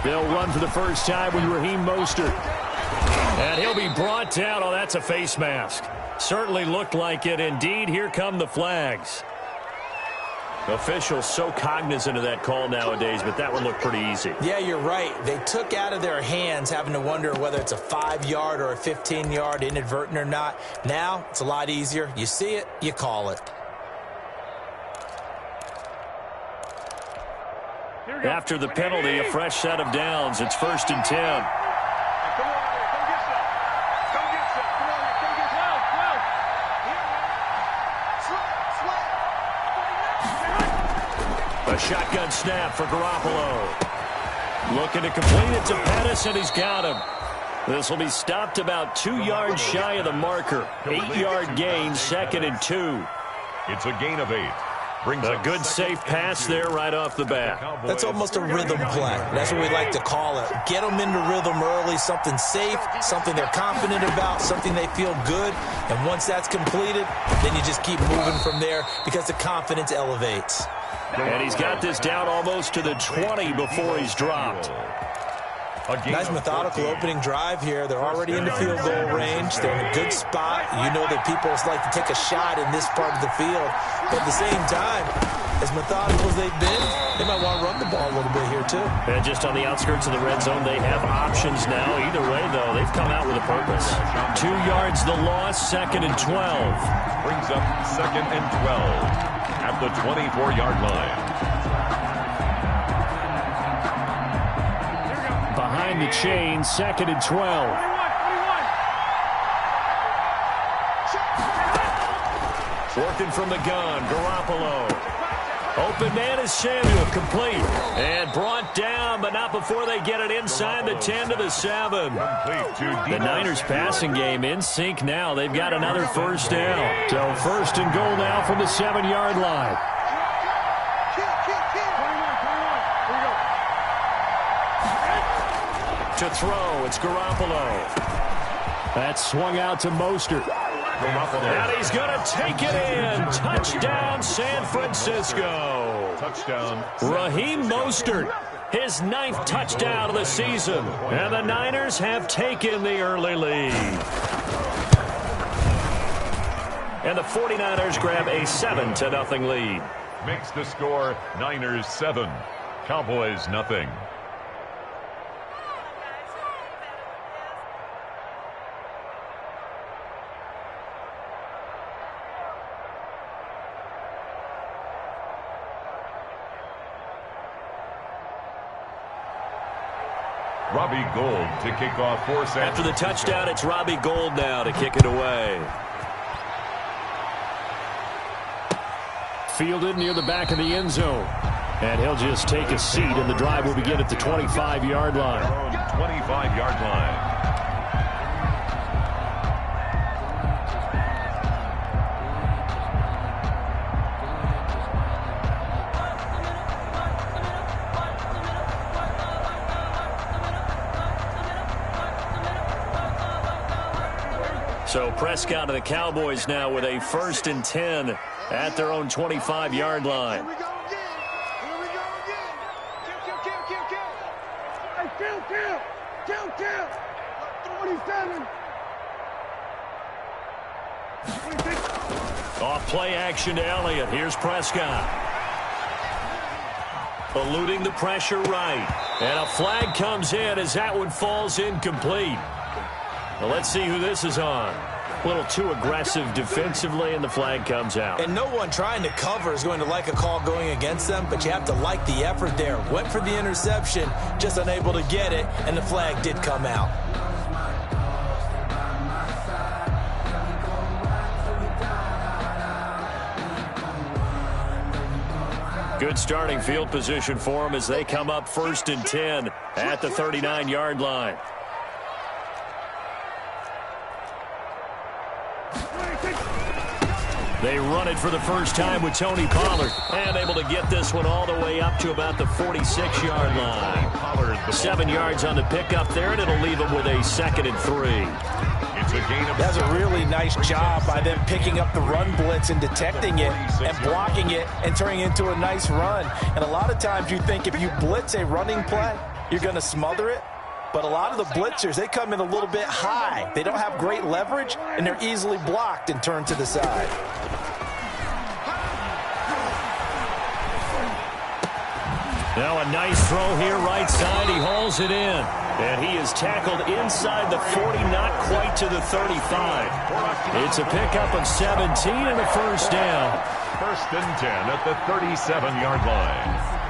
They'll run for the first time with Raheem Mostert. And he'll be brought down. Oh, that's a face mask. Certainly looked like it. Indeed, here come the flags. Officials so cognizant of that call nowadays, but that one looked pretty easy. Yeah, you're right. They took out of their hands having to wonder whether it's a 5-yard or a 15-yard inadvertent or not. Now, it's a lot easier. You see it, you call it. After the penalty, a fresh set of downs. It's 1st and 10. A shotgun snap for Garoppolo. Looking to complete it to Pettis, and he's got him. This will be stopped about 2 yards shy of the marker. 8-yard gain, 2nd and 2. It's a gain of 8. Brings a good safe pass there right off the bat. That's almost a rhythm play. That's what we like to call it. Get them into rhythm early, something safe, something they're confident about, something they feel good. And once that's completed, then you just keep moving from there because the confidence elevates. And he's got this down almost to the 20 before he's dropped. Nice methodical opening drive here. They're already in the field goal range. They're in a good spot. You know that people like to take a shot in this part of the field. But at the same time, as methodical as they've been, they might want to run the ball a little bit here too. And just on the outskirts of the red zone, they have options now. Either way, though, they've come out with a purpose. 2 yards the loss, 2nd and 12. Brings up 2nd and 12 at the 24-yard line. Behind the chain, 2nd and 12. Working from the gun, Garoppolo. Open man is Samuel, complete. And brought down, but not before they get it inside the 10 to the 7. The Niners passing game in sync now. They've got another first down. So 1st and goal now from the 7-yard line. To throw, it's Garoppolo. That's swung out to Mostert. And he's going to take it in. Touchdown, San Francisco. Touchdown. Raheem Mostert, his 9th touchdown of the season. And the Niners have taken the early lead. And the 49ers grab a 7-0 lead. Makes the score Niners 7, Cowboys nothing. Robbie Gould to kick off for San Francisco. After the touchdown, it's Robbie Gould now to kick it away. Fielded near the back of the end zone. And he'll just take a seat, and the drive will begin at the 25-yard line. 25-yard line. So Prescott and the Cowboys now with a 1st and 10 at their own 25-yard line. Here we go again. Here we go again. Kill. Hey, kill. 27. Off play action to Elliott. Here's Prescott. Eluding the pressure right. And a flag comes in as that one falls incomplete. Well, let's see who this is on. A little too aggressive defensively, and the flag comes out. And no one trying to cover is going to like a call going against them, but you have to like the effort there. Went for the interception, just unable to get it, and the flag did come out. Good starting field position for them as they come up 1st and 10 at the 39-yard line. They run it for the first time with Tony Pollard, and able to get this one all the way up to about the 46-yard line. 7 yards on the pickup there, and it'll leave them with a 2nd and 3. That's a really nice job by them picking up the run blitz and detecting it and blocking it and turning it into a nice run. And a lot of times you think if you blitz a running play, you're going to smother it. But a lot of the blitzers, they come in a little bit high. They don't have great leverage, and they're easily blocked and turned to the side. Now a nice throw here right side. He hauls it in. And he is tackled inside the 40, not quite to the 35. It's a pickup of 17 and a first down. 1st and 10 at the 37-yard line.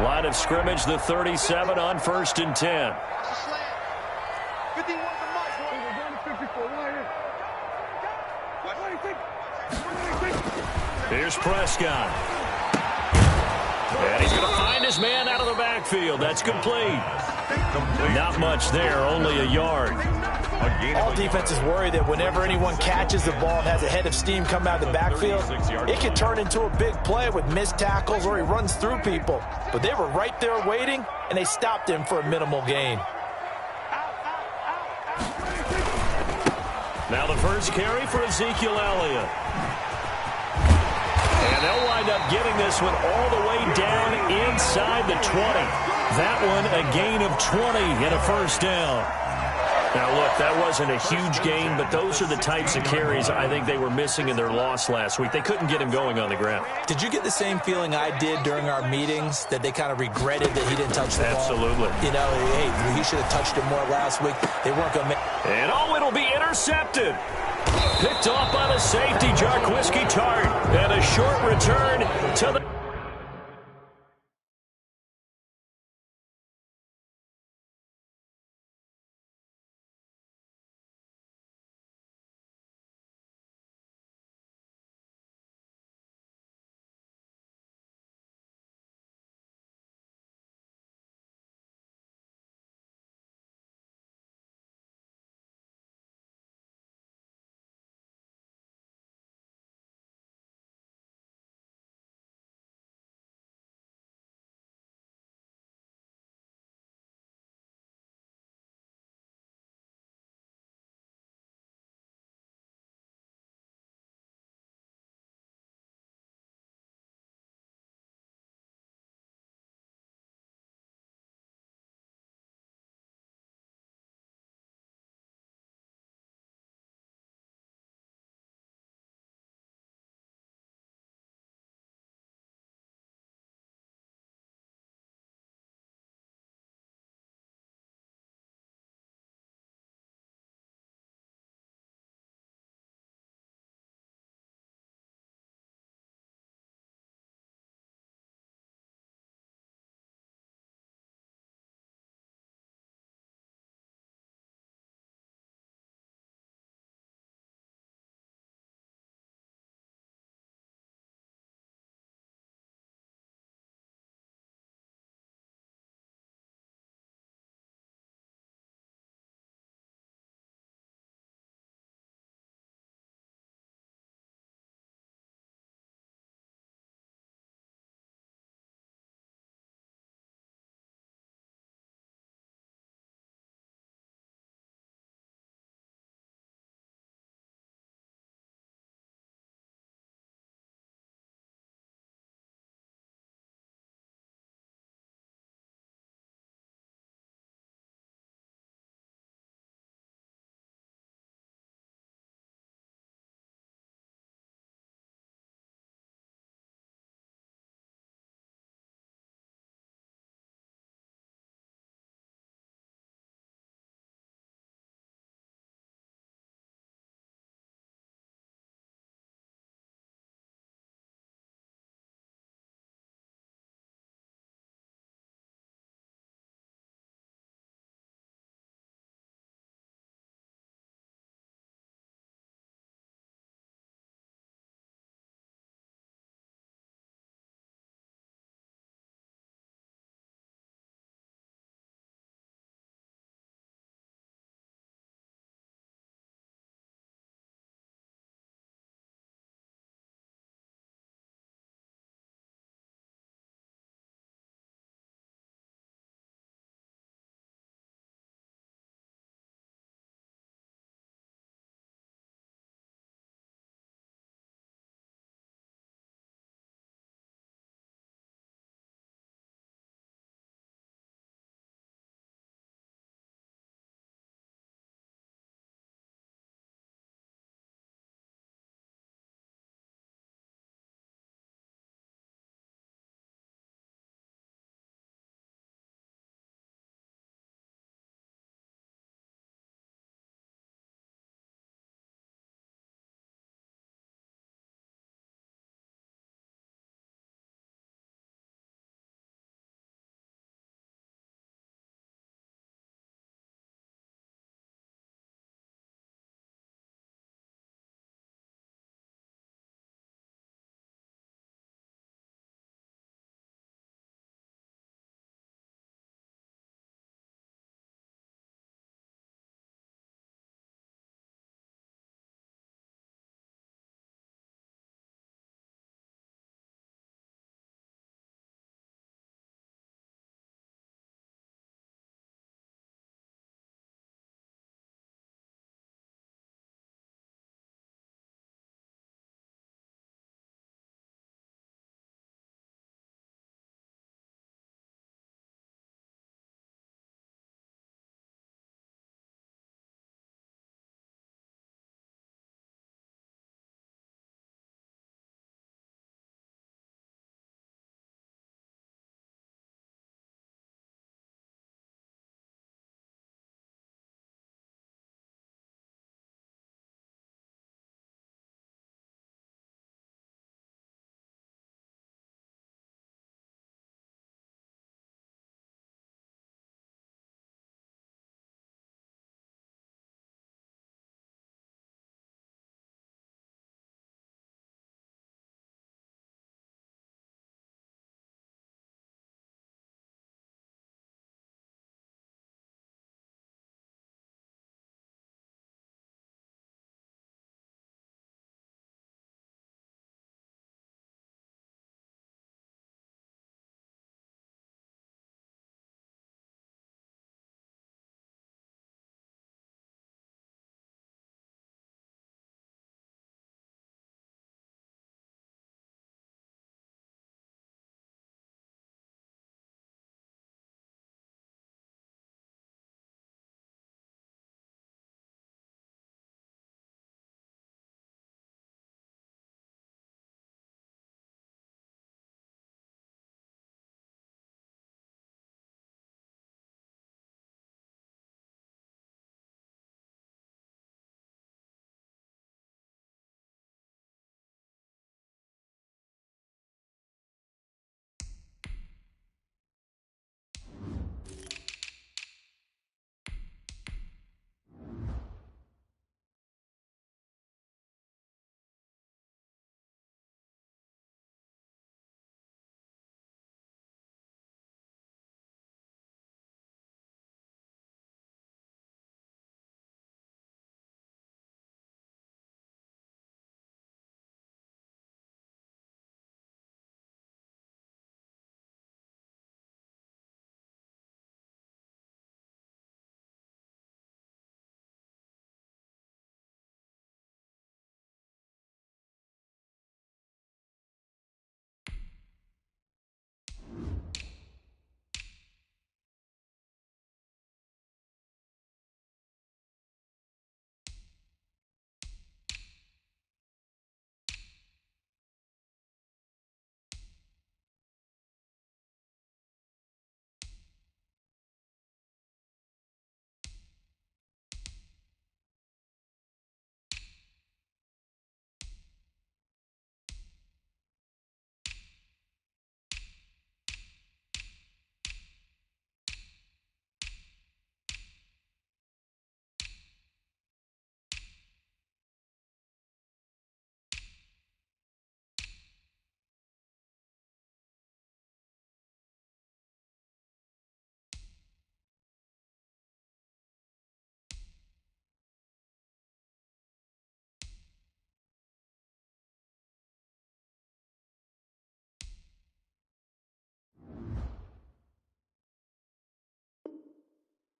Line of scrimmage, the 37 on 1st and 10. Here's Prescott. And he's going to find his man out of the backfield. That's complete. Not much there, only a yard. All defenses worry that whenever anyone catches the ball and has a head of steam come out of the backfield, it can turn into a big play with missed tackles or he runs through people. But they were right there waiting, and they stopped him for a minimal gain. Now the first carry for Ezekiel Elliott. And they'll wind up getting this one all the way down inside the 20. That one a gain of 20 and a first down. Now, look, that wasn't a huge gain, but those are the types of carries I think they were missing in their loss last week. They couldn't get him going on the ground. Did you get the same feeling I did during our meetings, that they kind of regretted that he didn't touch the ball? Absolutely. You know, hey, he should have touched it more last week. They weren't going to make... And, oh, it'll be intercepted. Picked off by the safety, Jarquiski Tart. And a short return to the...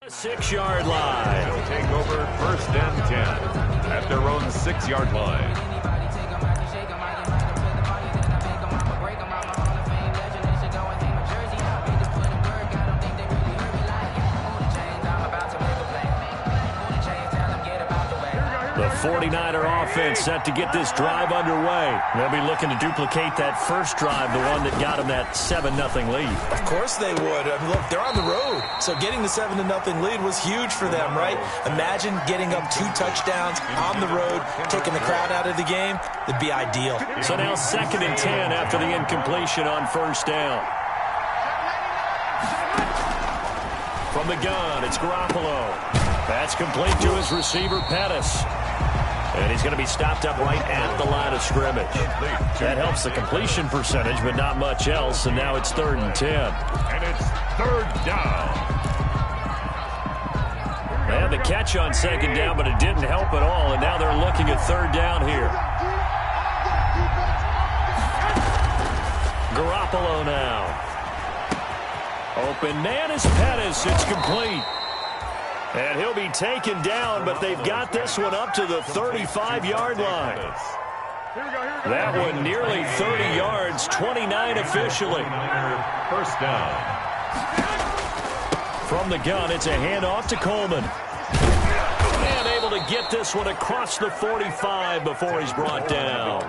6-yard line. They'll take over 1st and 10 at their own 6-yard line. The 49er offense set to get this drive underway. They'll be looking to duplicate that first drive, the one that got them that 7-0 lead. Of course they would. I mean, look, they're on the road, so getting the 7-0 lead was huge for them, right? Imagine getting up 2 touchdowns on the road, taking the crowd out of the game. It'd be ideal. So now 2nd and 10 after the incompletion on 1st down. From the gun, it's Garoppolo. That's complete to his receiver, Pettis. And he's going to be stopped up right at the line of scrimmage. That helps the completion percentage, but not much else. And now it's 3rd and 10. And it's 3rd down. They had the catch on 2nd down, but it didn't help at all. And now they're looking at 3rd down here. Garoppolo now. Open man is Pettis. It's complete. And he'll be taken down, but they've got this one up to the 35-yard line. That one nearly 30 yards, 29 officially. 1st down. From the gun, it's a handoff to Coleman. And able to get this one across the 45 before he's brought down.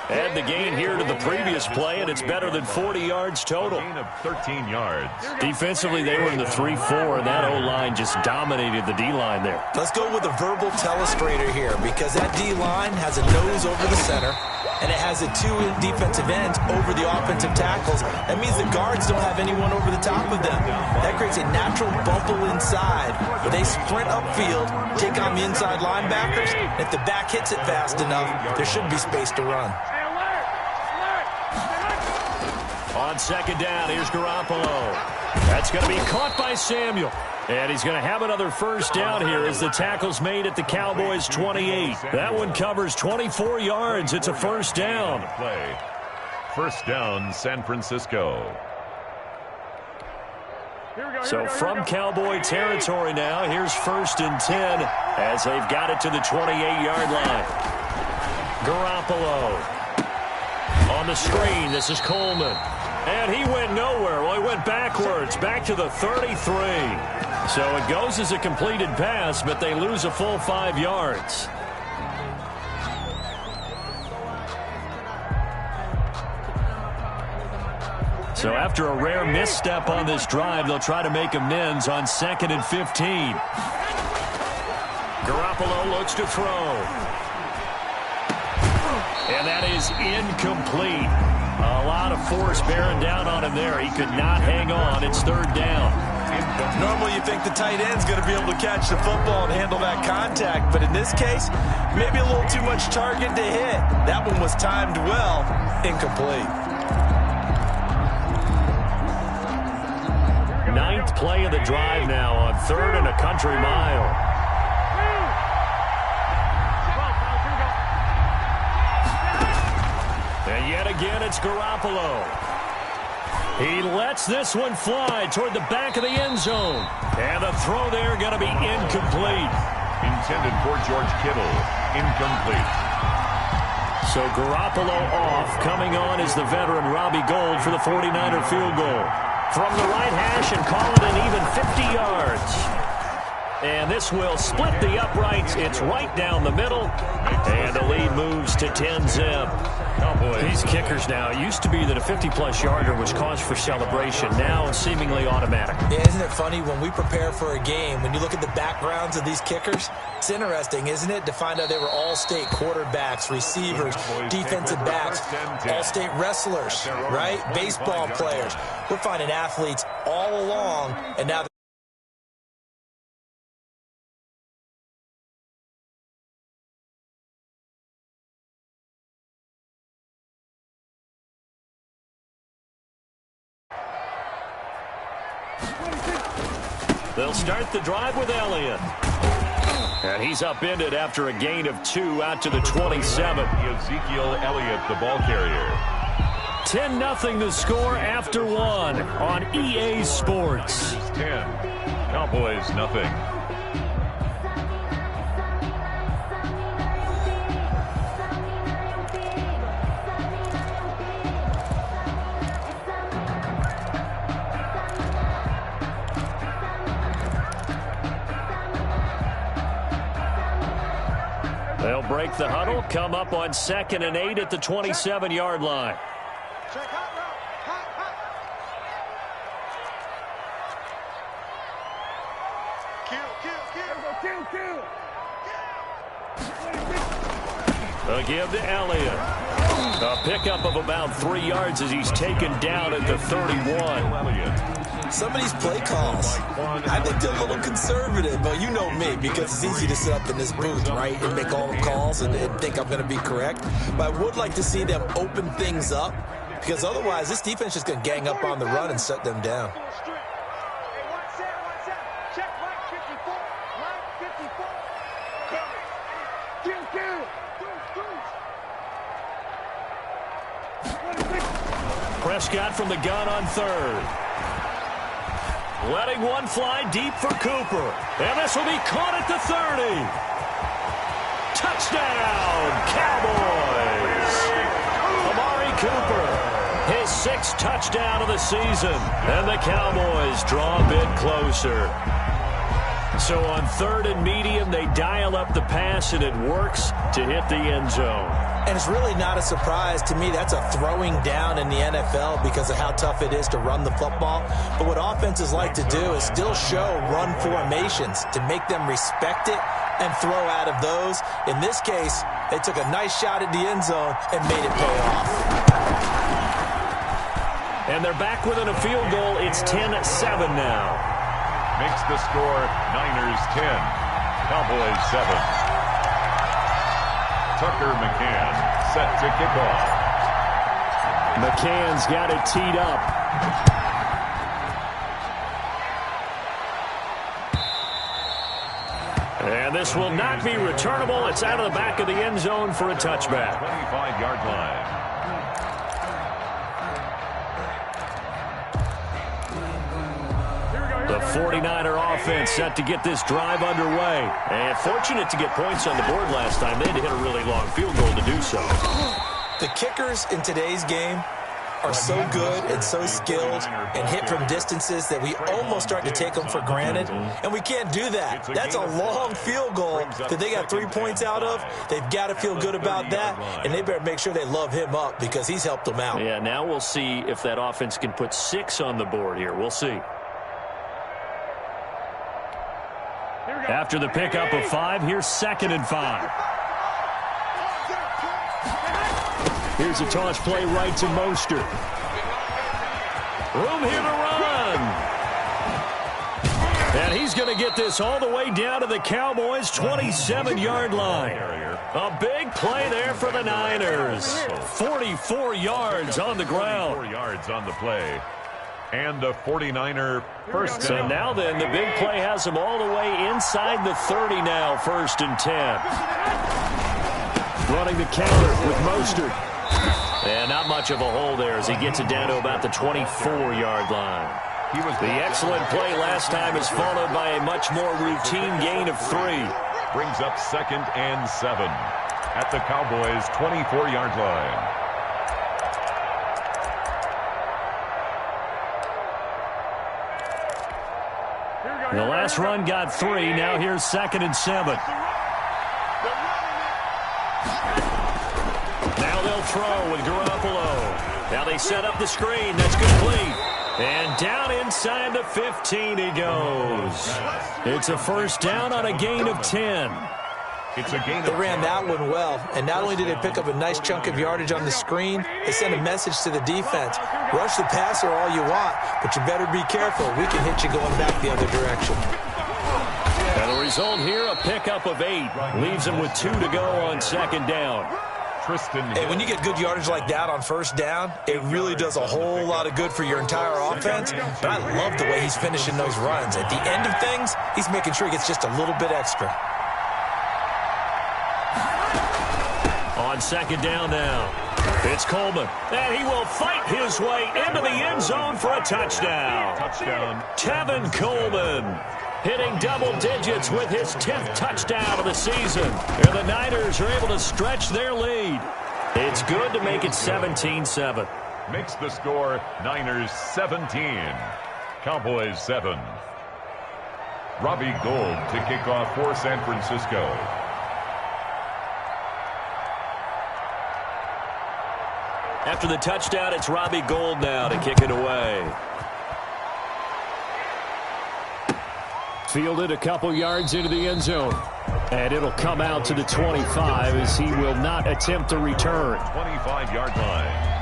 Add the gain here to the previous play, and it's better than 40 yards total. Gain of 13 yards. Defensively, they were in the 3-4, and that O-line just dominated the D-line there. Let's go with a verbal telestrator here, because that D-line has a nose over the center, and it has a 2 defensive ends over the offensive tackles. That means the guards don't have anyone over the top of them. That creates a natural bubble inside where they sprint upfield, take on the inside linebackers. If the back hits it fast enough, there should be space to run. On 2nd down, here's Garoppolo. That's going to be caught by Samuel. And he's going to have another 1st down here as the tackle's made at the Cowboys' 28. That one covers 24 yards. It's a 1st down. Play. 1st down, San Francisco. So from Cowboy territory now, here's 1st and 10 as they've got it to the 28-yard line. Garoppolo. On the screen, this is Coleman. And he went nowhere. Well, he went backwards, back to the 33. So it goes as a completed pass, but they lose a full 5 yards. So after a rare misstep on this drive, they'll try to make amends on 2nd and 15. Garoppolo looks to throw. And that is incomplete. A lot of force bearing down on him there. He could not hang on. It's 3rd down. Normally you think the tight end's going to be able to catch the football and handle that contact, but in this case, maybe a little too much target to hit. That one was timed well. Incomplete. 9th play of the drive now on 3rd and a country mile. And yet again, it's Garoppolo. He lets this one fly toward the back of the end zone. And the throw there going to be incomplete. Intended for George Kittle. Incomplete. So Garoppolo off. Coming on is the veteran Robbie Gould for the 49er field goal. From the right hash and call it an even 50 yards. And this will split the uprights. It's right down the middle. And the lead moves to 10-zip. These kickers now, it used to be that a 50-plus yarder was cause for celebration. Now it's seemingly automatic. Yeah, isn't it funny when we prepare for a game, when you look at the backgrounds of these kickers, it's interesting, isn't it, to find out they were all-state quarterbacks, receivers, defensive backs, all-state wrestlers, right? Baseball players. We're finding athletes all along, and now they'll start the drive with Elliott. And he's upended after a gain of 2 out to the 27. Ezekiel Elliott, the ball carrier. 10-0 the score after one on EA Sports. 10, Cowboys nothing. They'll break the huddle, come up on 2nd and 8 at the 27-yard line. Check hot route. Hot. Kill. A give to Elliott. A pickup of about 3 yards as he's taken down at the 31. Some of these play calls, I think they're a little conservative, but you know me, because it's easy to sit up in this booth, right, and make all the calls and think I'm going to be correct. But I would like to see them open things up, because otherwise this defense is going to gang up on the run and shut them down. Prescott from the gun on 3rd. Letting one fly deep for Cooper. And this will be caught at the 30. Touchdown, Cowboys. Amari Cooper, his 6th touchdown of the season. And the Cowboys draw a bit closer. So on 3rd and medium, they dial up the pass, and it works to hit the end zone. And it's really not a surprise to me. That's a throwing down in the NFL because of how tough it is to run the football. But what offenses like to do is still show run formations to make them respect it and throw out of those. In this case, they took a nice shot at the end zone and made it pay off. And they're back within a field goal. It's 10-7 now. Makes the score Niners 10, Cowboys 7. Tucker McCann set to kick off. McCann's got it teed up. And this will not be returnable. It's out of the back of the end zone for a touchback. 25-yard line. The 49er offense set to get this drive underway. And fortunate to get points on the board last time. They had to hit a really long field goal to do so. The kickers in today's game are so good and so skilled and hit from distances that we almost start to take them for granted. And we can't do that. That's a long field goal that they got 3 points out of. They've got to feel good about that, and they better make sure they love him up because he's helped them out. Yeah, now we'll see if that offense can put 6 on the board here. We'll see. After the pickup of 5, here's 2nd and 5. Here's a toss play right to Mostert. Room here to run. And he's going to get this all the way down to the Cowboys' 27-yard line. A big play there for the Niners. 44 yards on the ground. 44 yards on the play. And a 49er first down. So now then, the big play has them all the way inside the 30 now, 1st and 10. Running the counter with Mostert. And not much of a hole there as he gets it down to about the 24-yard line. The excellent play last time is followed by a much more routine gain of 3. Brings up 2nd and 7 at the Cowboys' 24-yard line. The last run got 3. Now here's 2nd and 7. Now they'll throw with Garoppolo. Now they set up the screen. That's complete. And down inside the 15 he goes. It's a first down on a gain of 10. It's a gain. They ran that one well, and not only did they pick up a nice chunk of yardage on the screen, they sent a message to the defense. Rush the passer all you want, but you better be careful. We can hit you going back the other direction. And the result here, a pickup of 8. Leaves them with 2 to go on 2nd down. And when you get good yardage like that on 1st down, it really does a whole lot of good for your entire offense. But I love the way he's finishing those runs. At the end of things, he's making sure he gets just a little bit extra. On 2nd down now. It's Coleman, and he will fight his way into the end zone for a touchdown. Tevin Coleman hitting double digits with his 10th touchdown of the season. And the Niners are able to stretch their lead. It's good to make it 17-7. Makes the score Niners 17, Cowboys 7. Robbie Gould to kick off for San Francisco. After the touchdown, it's Robbie Gould now to kick it away. Fielded a couple yards into the end zone. And it'll come out to the 25 as he will not attempt to return. 25-yard line.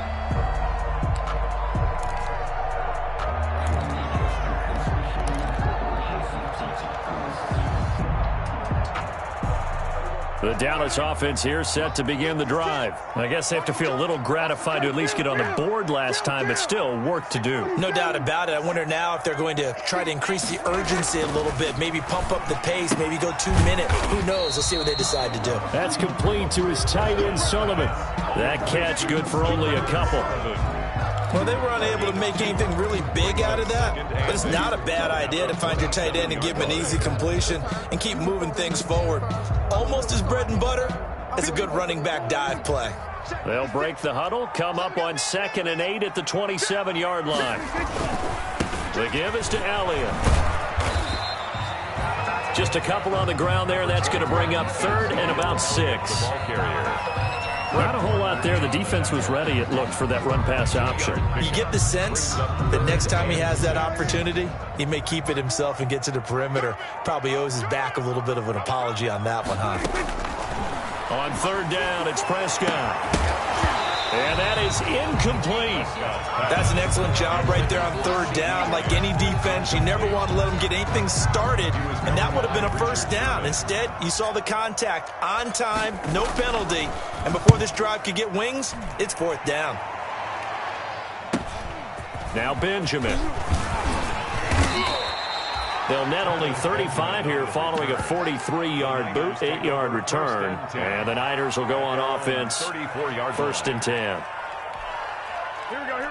The Dallas offense here set to begin the drive. I guess they have to feel a little gratified to at least get on the board last time, but still work to do. No doubt about it. I wonder now if they're going to try to increase the urgency a little bit, maybe pump up the pace, maybe go 2 minutes. Who knows? Let's see what they decide to do. That's complete to his tight end, Sullivan. That catch good for only a couple. Well, they were unable to make anything really big out of that, but it's not a bad idea to find your tight end and give him an easy completion and keep moving things forward. Almost his bread and butter is a good running back dive play. They'll break the huddle, come up on 2nd and 8 at the 27-yard line. The give is to Elliott. Just a couple on the ground there. That's going to bring up 3rd and about 6. Ball carrier. Not a whole lot there. The defense was ready, it looked, for that run-pass option. You get the sense that next time he has that opportunity, he may keep it himself and get to the perimeter. Probably owes his back a little bit of an apology on that one, huh? On 3rd down, it's Prescott. And that is incomplete. That's an excellent job right there on 3rd down. Like any defense, you never want to let them get anything started, and that would have been a 1st down. Instead, you saw the contact on time, no penalty, and before this drive could get wings, it's 4th down. Now Benjamin. They'll net only 35 here following a 43-yard boot, 8-yard return. And the Niners will go on offense, 1st and 10.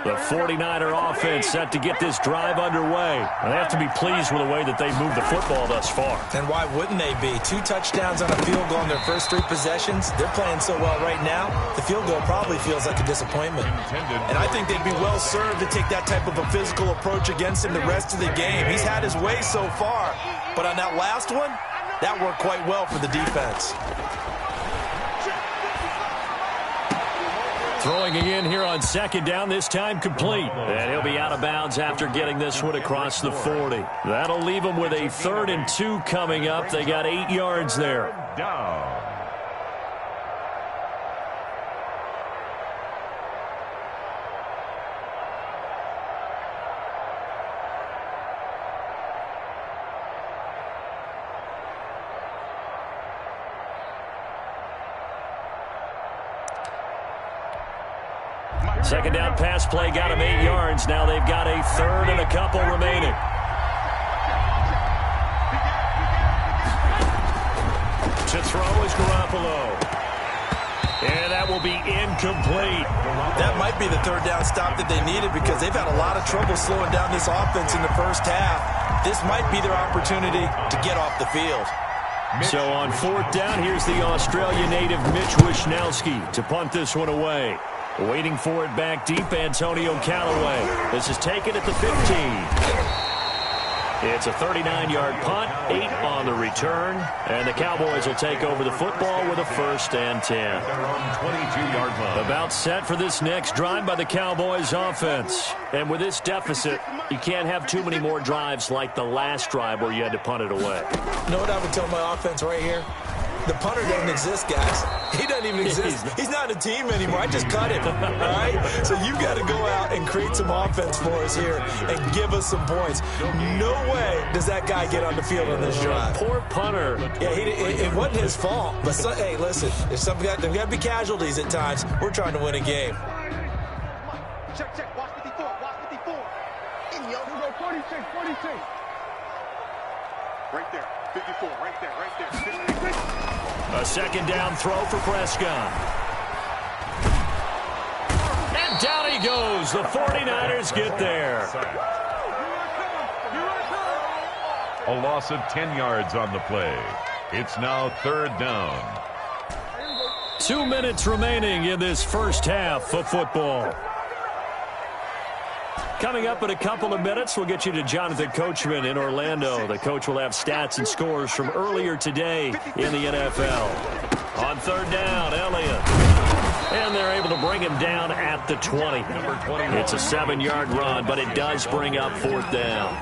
The 49er offense set to get this drive underway. They have to be pleased with the way that they moved the football thus far. And why wouldn't they be? 2 touchdowns on a field goal in their first 3 possessions. They're playing so well right now, the field goal probably feels like a disappointment. And I think they'd be well served to take that type of a physical approach against him the rest of the game. He's had his way so far, but on that last one, that worked quite well for the defense. Throwing again here on 2nd down, this time complete. And he'll be out of bounds after getting this one across the 40. That'll leave him with a 3rd and 2 coming up. They got 8 yards there. Down. Second down pass play got him 8 yards. Now they've got a 3rd and a couple remaining. To throw is Garoppolo. And that will be incomplete. That might be the 3rd down stop that they needed because they've had a lot of trouble slowing down this offense in the first half. This might be their opportunity to get off the field. So on 4th down, here's the Australia native Mitch Wishnowski to punt this one away. Waiting for it back deep, Antonio Callaway. This is taken at the 15. It's a 39-yard punt, 8 on the return, and the Cowboys will take over the football with a 1st and 10. 22-yard line. About set for this next drive by the Cowboys offense. And with this deficit, you can't have too many more drives like the last drive where you had to punt it away. You know what I would tell my offense right here? The punter doesn't exist, guys. He doesn't even exist. He's not a team anymore. I just cut him, all right? So you've got to go out and create some offense for us here and give us some points. No way does that guy get on the field on this drive. Poor punter. Yeah, it wasn't his fault. But, hey, listen, there's got to be casualties at times. We're trying to win a game. Check, check. Watch 54. Watch 54. Here we go. 46. 46. Right there. 54. Right there. Right there. 56. A 2nd down throw for Prescott. And down he goes. The 49ers get there. A loss of 10 yards on the play. It's now 3rd down. 2 minutes remaining in this first half of football. Coming up in a couple of minutes, we'll get you to Jonathan Coachman in Orlando. The coach will have stats and scores from earlier today in the NFL. On 3rd down, Elliott. And they're able to bring him down at the 20. It's a 7-yard run, but it does bring up 4th down.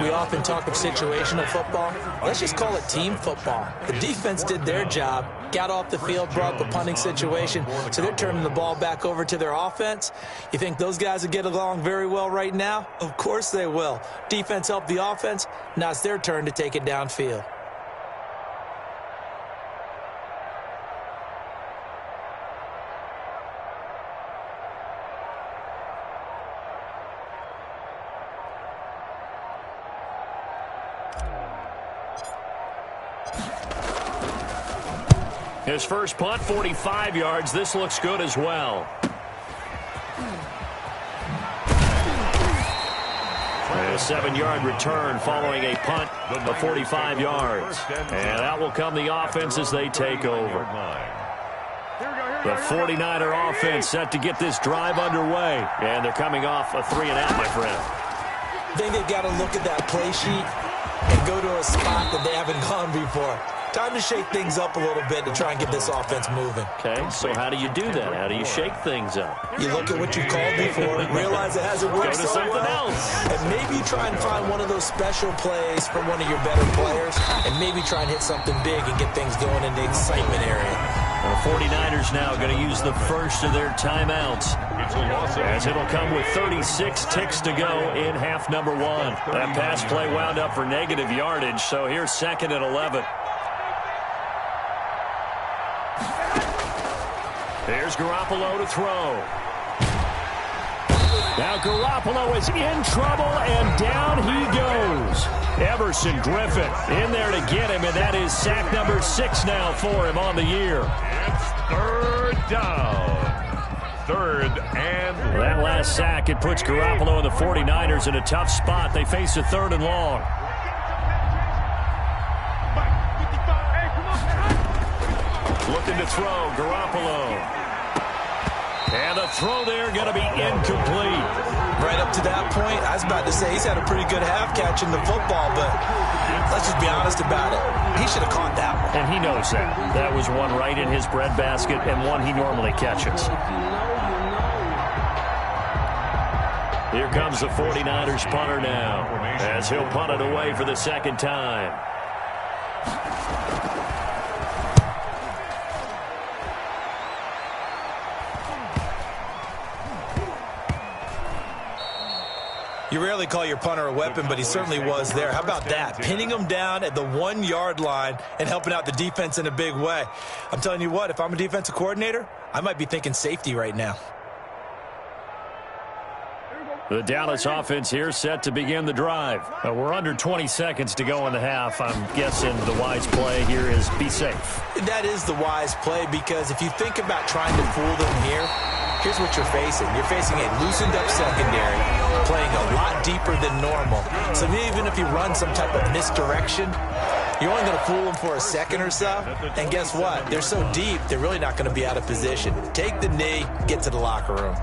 We often talk of situational football. Let's just call it team football. The defense did their job, got off the field, brought up a punting situation, so they're turning the ball back over to their offense. You think those guys will get along very well right now? Of course they will. Defense helped the offense. Now it's their turn to take it downfield. His first punt, 45 yards. This looks good as well. A 7-yard return following a punt of 45 yards. And that will come the offense as they take over. The 49er offense set to get this drive underway. And they're coming off a 3-and-out, my friend. I think they've got to look at that play sheet and go to a spot that they haven't gone before. Time to shake things up a little bit to try and get this offense moving. Okay, so how do you do that? How do you shake things up? You look at what you called before, realize it hasn't worked so something well, else. and maybe try and find one of those special plays from one of your better players, and maybe try and hit something big and get things going in the excitement area. The 49ers now going to use the first of their timeouts, as it'll come with 36 ticks to go in half number 1. That pass play wound up for negative yardage, so here's 2nd and 11. Here's Garoppolo to throw. Now Garoppolo is in trouble, and down he goes. Everson Griffin in there to get him, and that is sack number 6 now for him on the year. It's 3rd down. 3rd and that last sack, it puts Garoppolo and the 49ers in a tough spot. They face a 3rd and long. Looking to throw, Garoppolo. And the throw there going to be incomplete. Right up to that point, I was about to say he's had a pretty good half catching the football, but let's just be honest about it. He should have caught that one. And he knows that. That was one right in his breadbasket and one he normally catches. Here comes the 49ers punter now, as he'll punt it away for the 2nd time. You rarely call your punter a weapon, but he certainly was there. How about that? Pinning him down at the 1-yard line and helping out the defense in a big way. I'm telling you what, if I'm a defensive coordinator, I might be thinking safety right now. The Dallas offense here set to begin the drive. We're under 20 seconds to go in the half. I'm guessing the wise play here is be safe. That is the wise play, because if you think about trying to fool them here, here's what you're facing. You're facing a loosened-up secondary, playing a lot deeper than normal. So even if you run some type of misdirection, you're only going to fool them for a second or so. And guess what? They're so deep, they're really not going to be out of position. Take the knee, get to the locker room.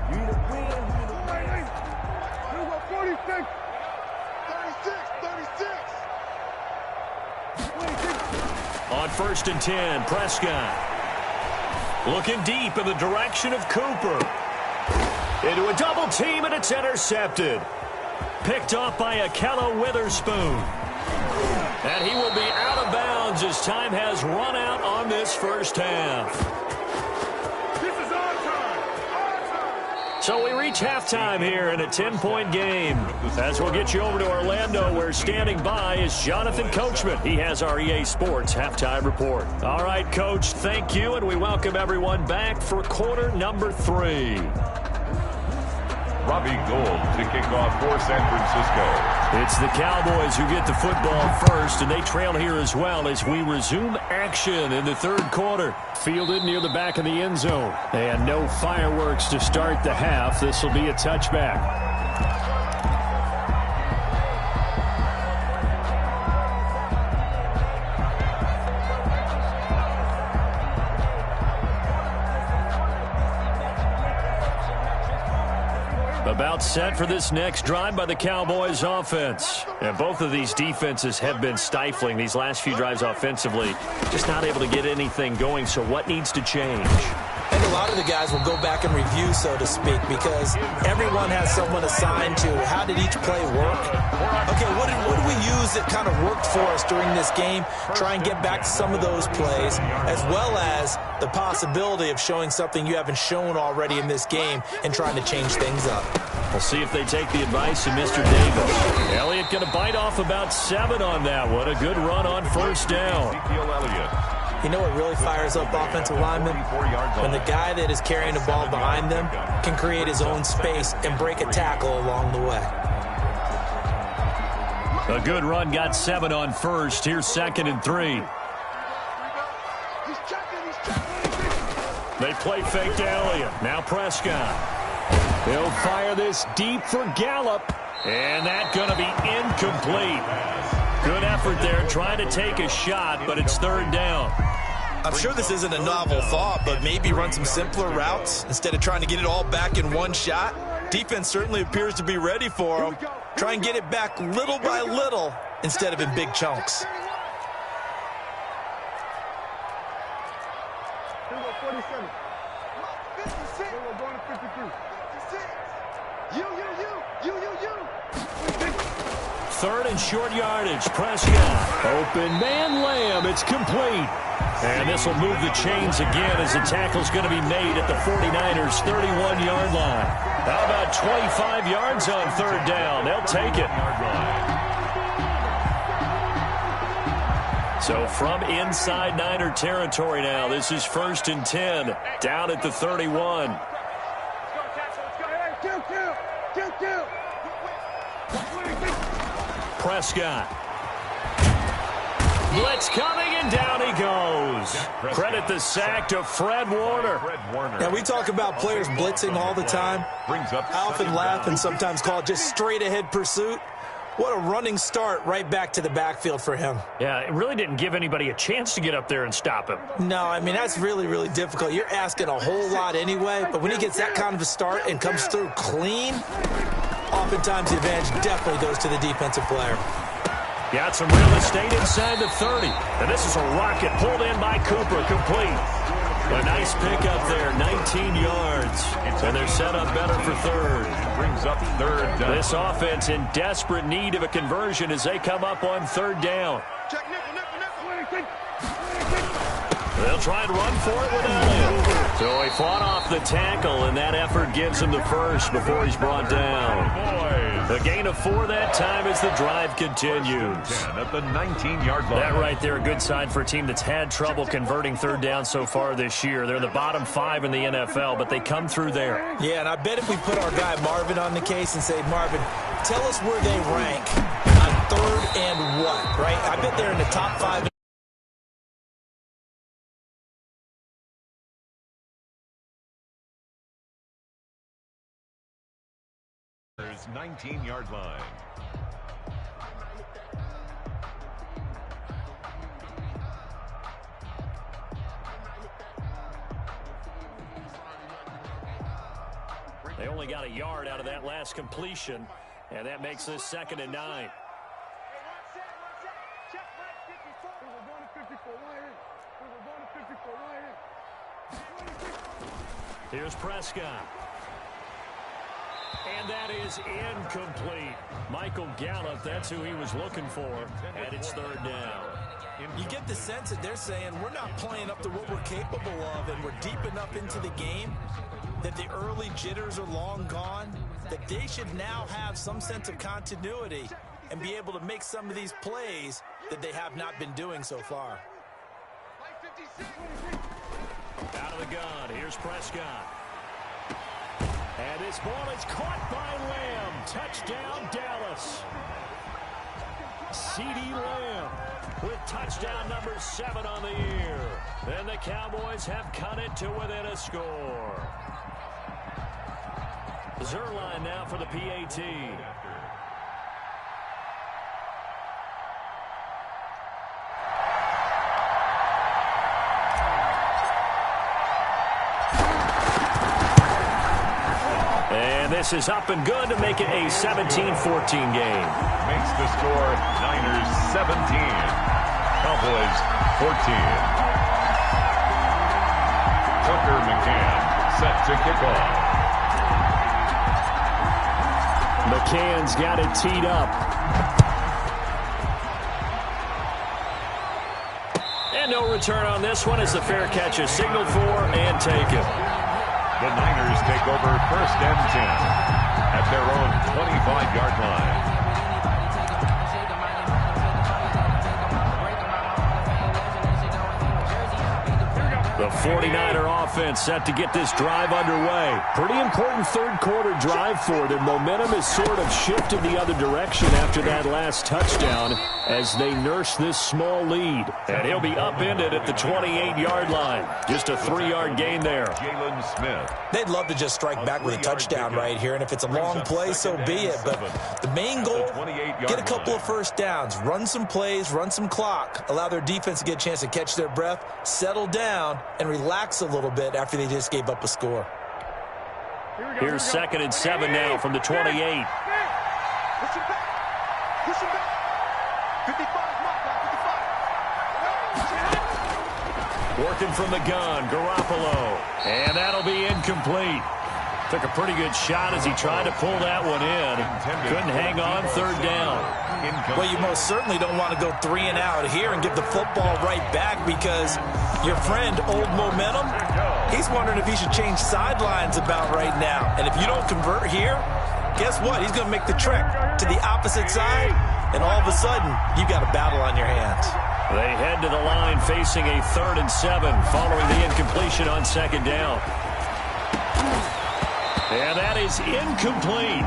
36. On 1st and 10, Prescott. Looking deep in the direction of Cooper. Into a double team, and it's intercepted. Picked off by Akello Witherspoon. And he will be out of bounds as time has run out on this first half. This is our time. So we reach halftime here in a 10-point game. As we'll get you over to Orlando, where standing by is Jonathan Coachman. He has our EA Sports halftime report. All right, Coach, thank you, and we welcome everyone back for quarter number 3. Robbie Gould to kick off for San Francisco. It's the Cowboys who get the football first, and they trail here as well as we resume action in the third quarter. Fielded near the back of the end zone. And no fireworks to start the half. This will be a touchback. About set for this next drive by the Cowboys offense. And both of these defenses have been stifling these last few drives offensively. Just not able to get anything going, so what needs to change? I think a lot of the guys will go back and review, so to speak, because everyone has someone assigned to how did each play work. Okay, what do we use that kind of worked for us during this game? Try and get back to some of those plays, as well as the possibility of showing something you haven't shown already in this game and trying to change things up. We'll see if they take the advice of Mr. Davis. Elliott going to bite off about 7 on that one. A good run on first down. You know what really fires up offensive linemen? When the guy that is carrying the ball behind them can create his own space and break a tackle along the way. A good run got 7 on first. Here's 2nd and 3. They play fake to Elliott. Now Prescott. He'll fire this deep for Gallup. And that's going to be incomplete. Good effort there trying to take a shot, but it's 3rd down. I'm sure this isn't a novel thought, but maybe run some simpler routes instead of trying to get it all back in one shot. Defense certainly appears to be ready for them. Try and get it back little by little instead of in big chunks. Third and short yardage. Prescott. Open man Lamb. It's complete. And this will move the chains again as the tackle's going to be made at the 49ers' 31-yard line. How about 25 yards on 3rd down? They'll take it. So from inside Niner territory now, this is 1st and 10, down at the 31. Prescott. Blitz coming, and down he goes. Credit the sack to Fred Warner. Now, we talk about players blitzing all the time. I often laugh and sometimes call it just straight-ahead pursuit. What a running start right back to the backfield for him. Yeah, it really didn't give anybody a chance to get up there and stop him. No, I mean, that's really, really difficult. You're asking a whole lot anyway, but when he gets that kind of a start and comes through clean, oftentimes the advantage definitely goes to the defensive player. Got some real estate inside the 30. And this is a rocket pulled in by Cooper, complete. A nice pickup there, 19 yards. And they're set up better for 3rd. Brings up 3rd down. This offense in desperate need of a conversion as they come up on 3rd down. They'll try and run for it with Elliott. So he fought off the tackle, and that effort gives him the first before he's brought down. A gain of 4 that time as the drive continues. At the 19-yard line. That right there, a good sign for a team that's had trouble converting 3rd down so far this year. They're in the bottom 5 in the NFL, but they come through there. Yeah, and I bet if we put our guy Marvin on the case and say, Marvin, tell us where they rank on 3rd and what, right? I bet they're in the top 5. 19-yard line. They only got a yard out of that last completion, and that makes this 2nd and 9. Here's Prescott. And that is incomplete. Michael Gallup, that's who he was looking for, and it's 3rd down. You get the sense that they're saying we're not playing up to what we're capable of, and we're deep enough into the game that the early jitters are long gone, that they should now have some sense of continuity and be able to make some of these plays that they have not been doing so far. Out of the gun, here's Prescott. And this ball is caught by Lamb. Touchdown, Dallas. CeeDee Lamb with touchdown number 7 on the year. And the Cowboys have cut it to within a score. Zerline now for the PAT. And this is up and good to make it a 17-14 game. Makes the score Niners 17, Cowboys 14. Tucker McCann set to kick off. McCann's got it teed up. And no return on this one as the fair catch is signaled for and taken. The Niners take over 1st and 10 at their own 25-yard line. The 49er offense set to get this drive underway. Pretty important third-quarter drive for them. Momentum has sort of shifted the other direction after that last touchdown as they nurse this small lead. And he'll be upended at the 28-yard line. Just a 3-yard gain there. Jalen Smith. They'd love to just strike back with a touchdown right here, and if it's a long play, so be it. But the main goal, get a couple of first downs, run some plays, run some clock, allow their defense to get a chance to catch their breath, settle down, and relax a little bit after they just gave up a score. Here's 2nd and 7 now from the 28. Push him back. Push him back. 55, mark, 55. Working from the gun, Garoppolo. And that'll be incomplete. Took a pretty good shot as he tried to pull that one in. Couldn't hang on 3rd down. Well, you most certainly don't want to go 3 and out here and give the football right back because your friend, Old Momentum, he's wondering if he should change sidelines about right now. And if you don't convert here, guess what? He's going to make the trek to the opposite side, and all of a sudden, you've got a battle on your hands. They head to the line facing a 3rd and 7 following the incompletion on 2nd down. And that is incomplete.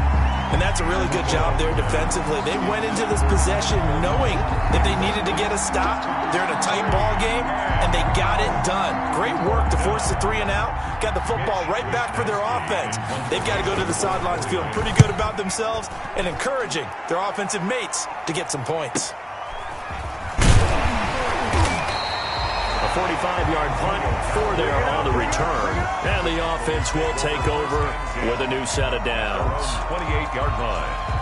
And that's a really good job there defensively. They went into this possession knowing that they needed to get a stop. They're in a tight ball game, and they got it done. Great work to force the 3 and out. Got the football right back for their offense. They've got to go to the sidelines feeling pretty good about themselves and encouraging their offensive mates to get some points. A 45-yard punt for there on the return. And the offense will take over with a new set of downs. 28-yard line.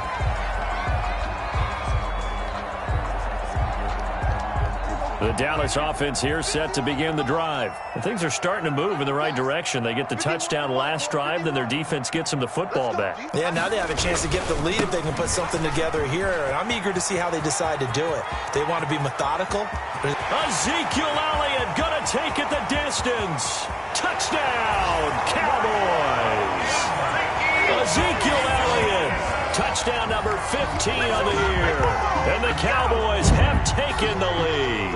The Dallas offense here set to begin the drive. And things are starting to move in the right direction. They get the touchdown last drive, then their defense gets them the football back. Yeah, now they have a chance to get the lead if they can put something together here. And I'm eager to see how they decide to do it. They want to be methodical. Ezekiel Elliott going to take it the distance. Touchdown, Cowboys. Ezekiel Elliott, touchdown number 15 on the year. And the Cowboys have taken the lead.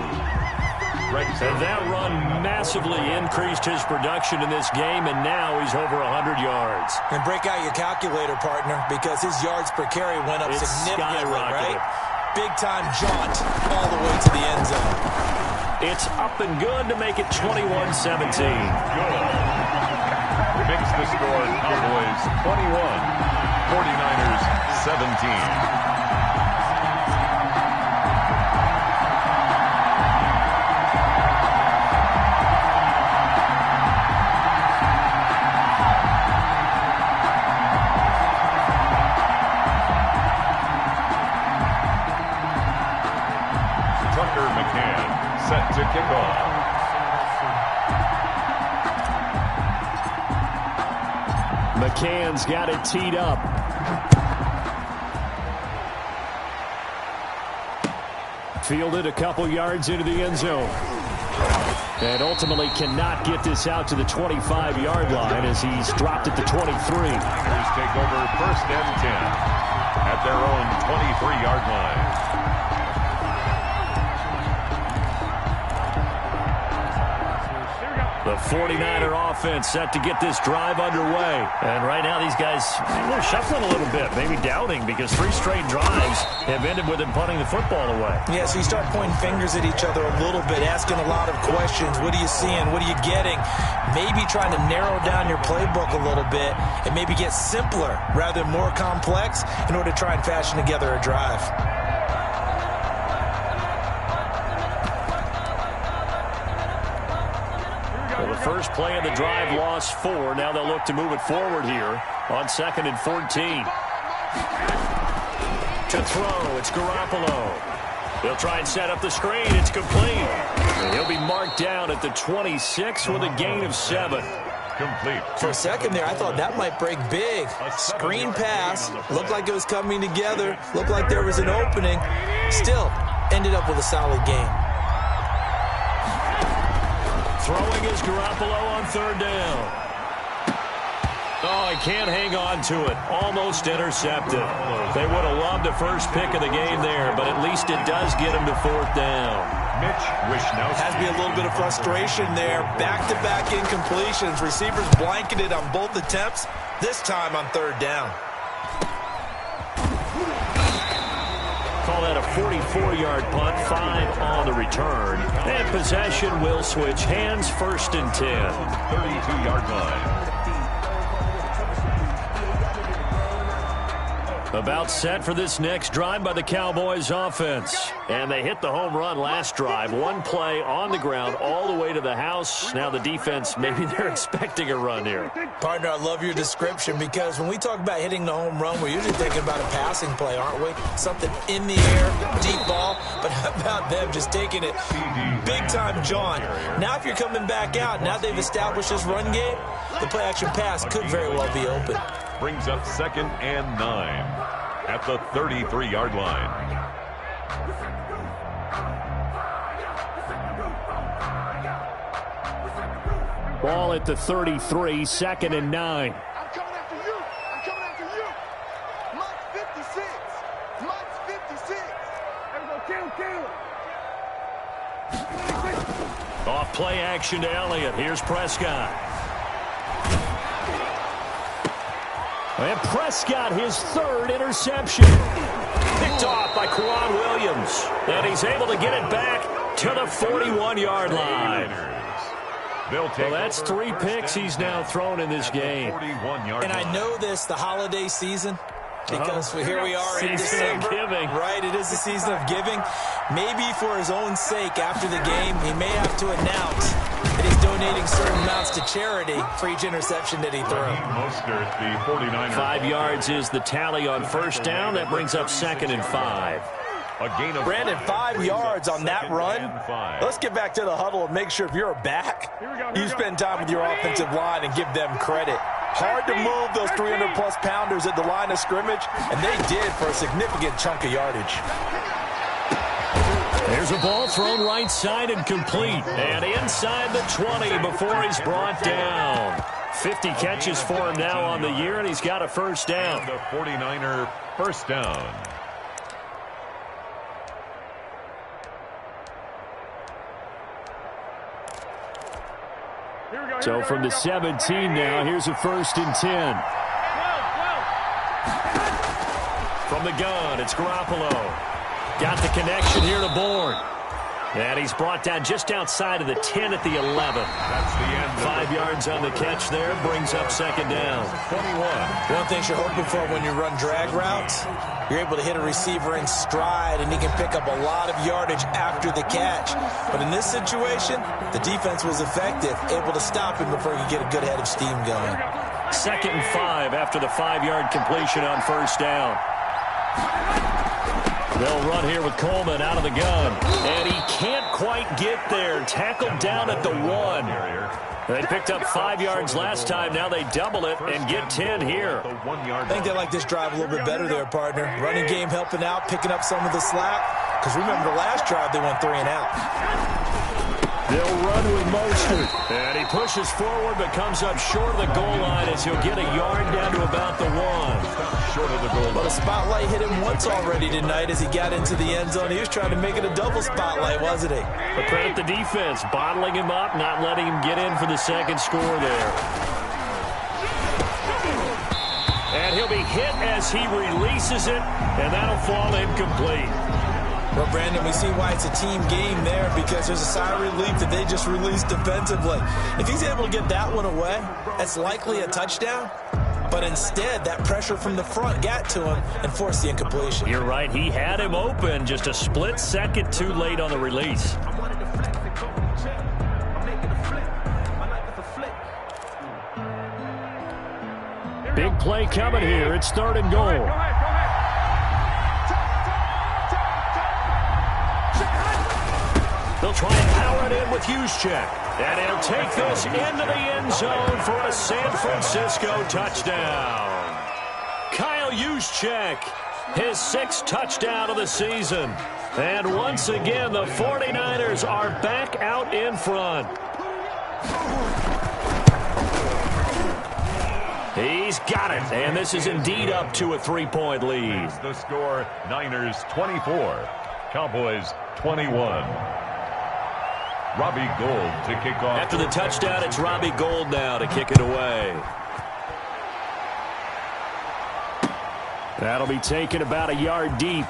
And that run massively increased his production in this game, and now he's over 100 yards. And break out your calculator, partner, because his yards per carry went up significantly, right? Big-time jaunt all the way to the end zone. It's up and good to make it 21-17. Makes the score Cowboys 21, 49ers 17. Tucker McCann set to kick off. McCann's got it teed up. Fielded a couple yards into the end zone. And ultimately cannot get this out to the 25-yard line as he's dropped at the 23. Niners take over 1st and 10 at their own 23-yard line. The 49er offense set to get this drive underway. And right now these guys, they're shuffling a little bit, maybe doubting, because 3 straight drives have ended with them punting the football away. Yeah, so you start pointing fingers at each other a little bit, asking a lot of questions. What are you seeing? What are you getting? Maybe trying to narrow down your playbook a little bit and maybe get simpler rather than more complex in order to try and fashion together a drive. Well, the first play of the drive lost 4. Now they'll look to move it forward here on 2nd and 14. To throw, it's Garoppolo. He'll try and set up the screen. It's complete. And he'll be marked down at the 26 with a gain of 7. Complete. For a second there, I thought that might break big. Screen pass. Looked like it was coming together. Looked like there was an opening. Still, ended up with a solid game. Throwing is Garoppolo on 3rd down. Oh, he can't hang on to it. Almost intercepted. They would have loved the first pick of the game there, but at least it does get him to 4th down. Mitch Wishnowski. Has to be a little bit of frustration there. Back-to-back incompletions. Receivers blanketed on both attempts, this time on 3rd down. Call that a 44-yard punt, 5 on the return. And possession will switch hands, 1st and 10. 32-yard line. About set for this next drive by the Cowboys offense. And they hit the home run last drive. 1 play on the ground all the way to the house. Now the defense, maybe they're expecting a run here. Partner, I love your description, because when we talk about hitting the home run, we're usually thinking about a passing play, aren't we? Something in the air, deep ball. But how about them just taking it big-time John? Now if you're coming back out, now they've established this run game, the play-action pass could very well be open. Brings up 2nd and 9 at the 33-yard line. Ball at the 33, 2nd and 9. I'm coming after you. I'm coming after you. Mike's 56. Mike's 56. Kill. Off play action to Elliott. Here's Prescott. And Prescott, his 3rd interception. Picked off by Quan Williams. And he's able to get it back to the 41-yard line. Well, that's 3 picks he's now thrown in this game. And I know this, the holiday season, because here we are in December. Giving. Right, it is the season of giving. Maybe for his own sake after the game, he may have to announce that he's donating certain amounts to charity for each interception that he threw. 5 yards is the tally on 1st down. That brings up 2nd and 5. Brandon, 5 yards on that run. Let's get back to the huddle and make sure if you're a back, you spend time with your offensive line and give them credit. Hard to move those 300-plus pounders at the line of scrimmage, and they did for a significant chunk of yardage. There's a ball thrown right side and complete. And inside the 20 before he's brought down. 50 catches for him now on the year, and he's got a 1st down. The 49er 1st down. So from the 17 now, here's a 1st and 10. From the gun, it's Garoppolo. Got the connection here to Bourne. And he's brought down just outside of the 10 at the 11. That's the end. 5 yards on the catch there, brings up 2nd down. 21. One thing you're hoping for when you run drag routes, you're able to hit a receiver in stride, and he can pick up a lot of yardage after the catch. But in this situation, the defense was effective, able to stop him before he could get a good head of steam going. 2nd and 5 after the 5-yard completion on 1st down. They'll run here with Coleman out of the gun. And he can't quite get there. Tackled down at the 1. They picked up 5 yards last time. Now they double it and get 10 here. I think they like this drive a little bit better there, partner. Running game helping out, picking up some of the slack. Because remember the last drive, they went 3 and out. They'll run with Mostert. And he pushes forward but comes up short of the goal line as he'll get a yard down to about the 1. Short of the goal line. But a spotlight hit him once already tonight as he got into the end zone. He was trying to make it a double spotlight, wasn't he? But credit the defense, bottling him up, not letting him get in for the second score there. And he'll be hit as he releases it, and that'll fall incomplete. Well, Brandon, we see why it's a team game there, because there's a sigh of relief that they just released defensively. If he's able to get that one away, that's likely a touchdown. But instead, that pressure from the front got to him and forced the incompletion. You're right. He had him open, just a split second too late on the release. Big play coming here. It's 3rd and goal. They'll try and power it in with Juszczyk. And he'll take this into the end zone for a San Francisco touchdown. Kyle Juszczyk, his 6th touchdown of the season. And once again, the 49ers are back out in front. He's got it, and this is indeed up to a 3-point lead. The score, Niners 24, Cowboys 21. Robbie Gould to kick off. After the touchdown, it's Robbie Gould now to kick it away. That'll be taken about a yard deep.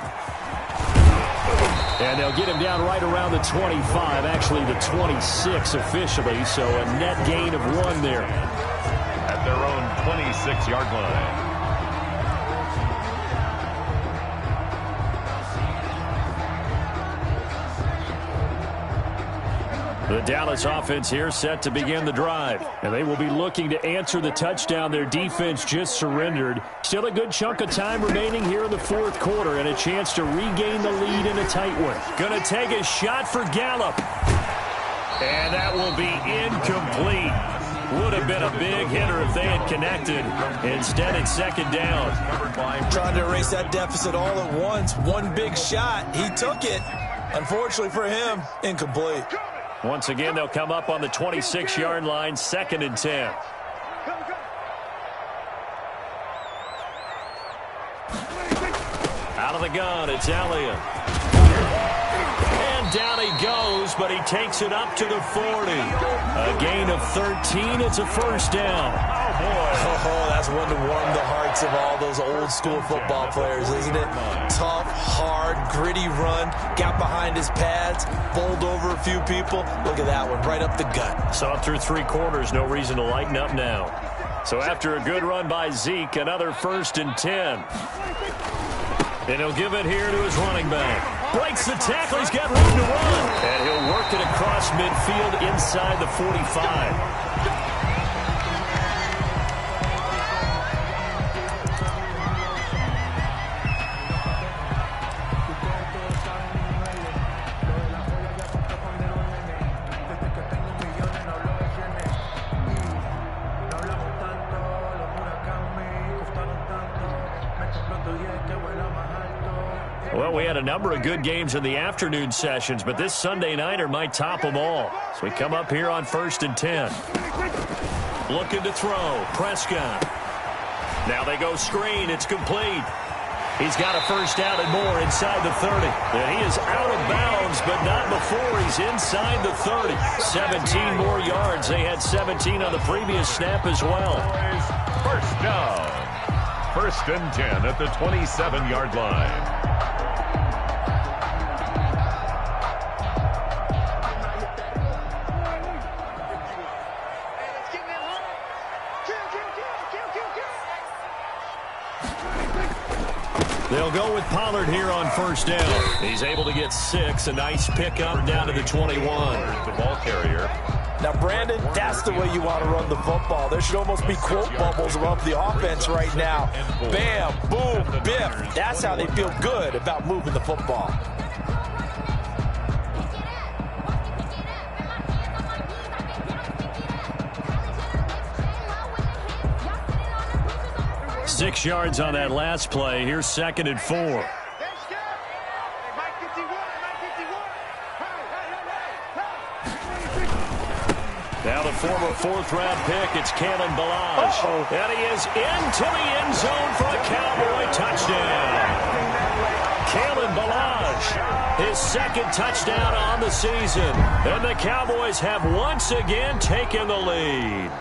And they'll get him down right around the 25, actually the 26 officially, so a net gain of 1 there. At their own 26-yard line. The Dallas offense here set to begin the drive. And they will be looking to answer the touchdown their defense just surrendered. Still a good chunk of time remaining here in the 4th quarter and a chance to regain the lead in a tight one. Going to take a shot for Gallup. And that will be incomplete. Would have been a big hitter if they had connected. Instead, it's 2nd down. Trying to erase that deficit all at once. One big shot. He took it. Unfortunately for him, incomplete. Once again, they'll come up on the 26-yard line, 2nd and 10. Out of the gun, it's Elliott. And down he goes, but he takes it up to the 40. A gain of 13, it's a 1st down. Oh, that's one to warm the hearts of all those old-school football players, isn't it? Tough, hard, gritty run, got behind his pads, bowled over a few people. Look at that one, right up the gut. Saw it through 3 quarters, no reason to lighten up now. So after a good run by Zeke, another 1st and 10. And he'll give it here to his running back. Breaks the tackle, he's got room to run. And he'll work it across midfield inside the 45. Well, we had a number of good games in the afternoon sessions, but this Sunday nighter might top them all. So we come up here on 1st and 10. Looking to throw. Prescott. Now they go screen. It's complete. He's got a 1st down and more inside the 30. And he is out of bounds, but not before he's inside the 30. 17 more yards. They had 17 on the previous snap as well. 1st down. 1st and 10 at the 27-yard line. They'll go with Pollard here on 1st down. He's able to get 6. A nice pickup down to the 21. The ball carrier. Now, Brandon, that's the way you want to run the football. There should almost be quote bubbles above the offense right now. Bam, boom, biff. That's how they feel good about moving the football. Six yards on that last play. Here's 2nd and 4. Now the former fourth-round pick, it's Kalen Ballage. And he is into the end zone for a Cowboy touchdown. Kalen Ballage, his second touchdown on the season. And the Cowboys have once again taken the lead.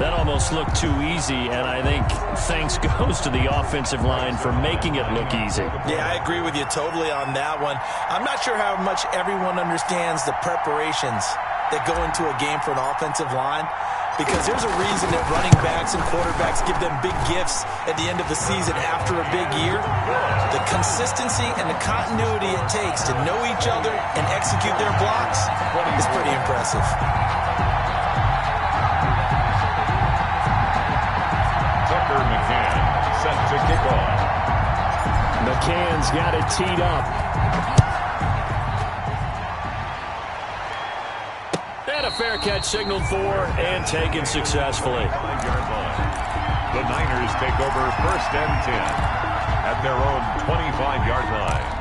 That almost looked too easy, and I think thanks goes to the offensive line for making it look easy. Yeah, I agree with you totally on that one. I'm not sure how much everyone understands the preparations that go into a game for an offensive line, because there's a reason that running backs and quarterbacks give them big gifts at the end of the season after a big year. The consistency and the continuity it takes to know each other and execute their blocks is pretty impressive. McCann set to kick off. McCann's got it teed up. And a fair catch signaled for and taken successfully. The Niners take over 1st and 10 at their own 25-yard line.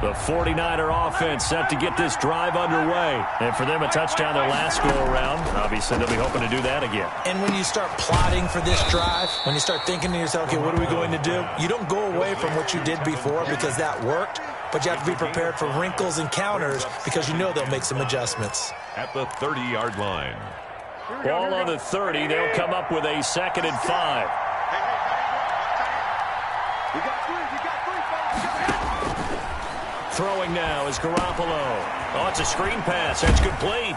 The 49er offense set to get this drive underway. And for them, a touchdown their last go-around. Obviously, they'll be hoping to do that again. And when you start plotting for this drive, when you start thinking to yourself, okay, what are we going to do? You don't go away from what you did before because that worked, but you have to be prepared for wrinkles and counters because you know they'll make some adjustments. At the 30-yard line. Ball on the 30. They'll come up with a 2nd and 5. You got three, fellas. Throwing now is Garoppolo. Oh, it's a screen pass. That's complete.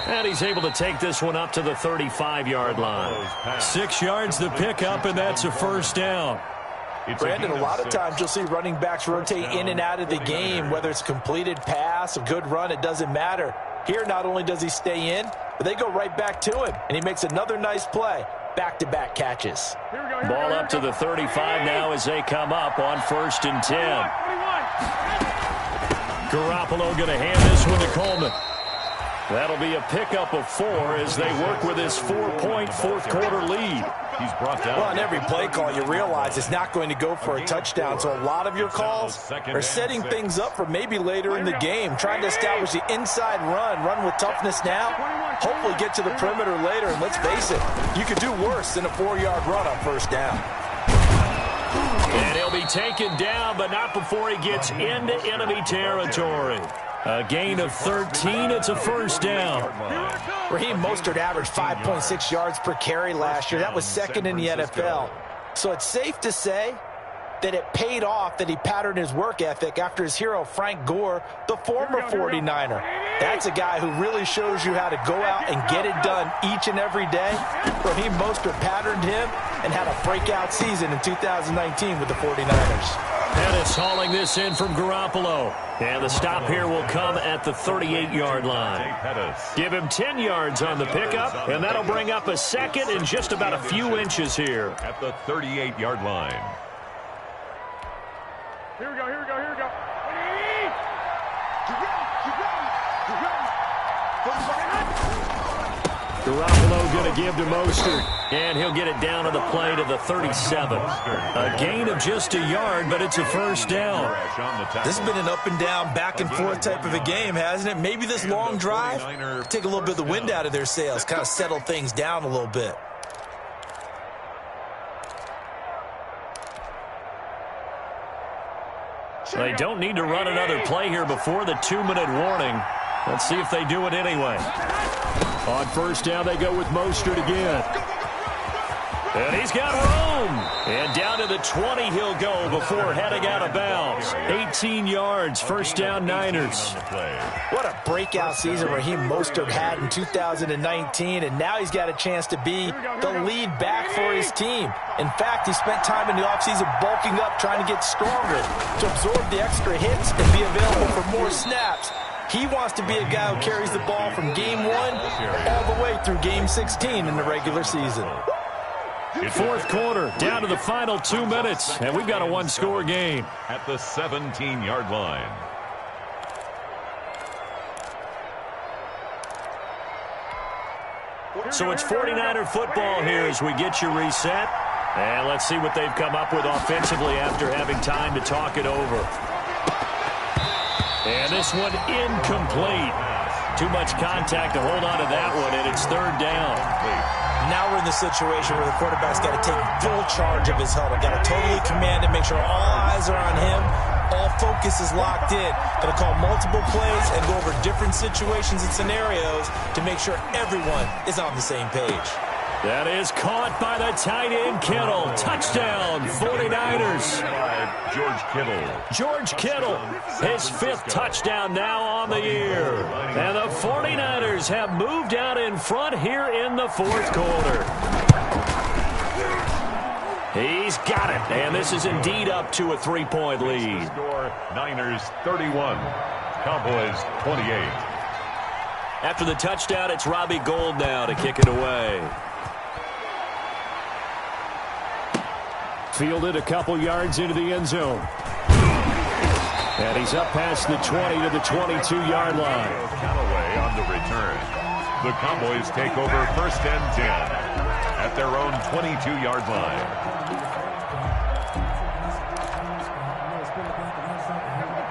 And he's able to take this one up to the 35-yard line. 6 yards the pickup, and that's a first down. Brandon, a lot of times you'll see running backs rotate in and out of the game, whether it's a completed pass, a good run, it doesn't matter. Here, not only does he stay in, but they go right back to him, and he makes another nice play. Back-to-back catches. Ball up to the 35 now as they come up on 1st and 10. Garoppolo going to hand this one to Coleman. That'll be a pickup of 4 as they work with his 4-point fourth-quarter lead. He's brought down. Well, on every play call, you realize it's not going to go for a touchdown, so a lot of your calls are setting things up for maybe later in the game, trying to establish the inside run with toughness now, hopefully get to the perimeter later, and let's face it, you could do worse than a 4-yard run on 1st down. And he'll be taken down, but not before he gets into enemy territory. A gain of 13. It's a 1st down. Raheem Mostert averaged 5.6 yards per carry last year. That was 2nd in the NFL. So it's safe to say that it paid off that he patterned his work ethic after his hero, Frank Gore, the former 49er. That's a guy who really shows you how to go out and get it done each and every day. Raheem Mostert patterned him and had a breakout season in 2019 with the 49ers. Pettis hauling this in from Garoppolo. And the stop here will come at the 38-yard line. Give him 10 yards on the pickup, and that'll bring up a 2nd and just about a few inches here. At the 38-yard line. Here we go. Garoppolo going to give to Mostert, and he'll get it down on the play to the 37. A gain of just a yard, but it's a 1st down. This has been an up and down, back and forth type of a game, hasn't it? Maybe this long drive, take a little bit of the wind out of their sails, kind of settle things down a little bit. They don't need to run another play here before the 2-minute warning. Let's see if they do it anyway. On 1st down, they go with Mostert again. And he's got room. And down to the 20 he'll go before heading out of bounds. 18 yards, 1st down Niners. What a breakout season Raheem Mostert had in 2019, and now he's got a chance to be the lead back for his team. In fact, he spent time in the offseason bulking up, trying to get stronger, to absorb the extra hits and be available for more snaps. He wants to be a guy who carries the ball from game 1 all the way through game 16 in the regular season. 4th quarter, down to the final 2 minutes, and we've got a 1-score game. At the 17-yard line. So it's 49er football here as we get you reset. And let's see what they've come up with offensively after having time to talk it over. And this one incomplete. Too much contact to hold on to that one, and it's third down. Now we're in the situation where the quarterback's got to take full charge of his helmet. Got to totally command it, make sure all eyes are on him. All focus is locked in. Going to call multiple plays and go over different situations and scenarios to make sure everyone is on the same page. That is caught by the tight end, Kittle. Touchdown, 49ers. George Kittle, his 5th touchdown now on the year. And the 49ers have moved out in front here in the 4th quarter. He's got it, and this is indeed up to a 3-point lead. Score, Niners 31, Cowboys 28. After the touchdown, it's Robbie Gould now to kick it away. Fielded a couple yards into the end zone. And he's up past the 20 to the 22-yard line. Callaway on the return. The Cowboys take over 1st and 10 at their own 22-yard line.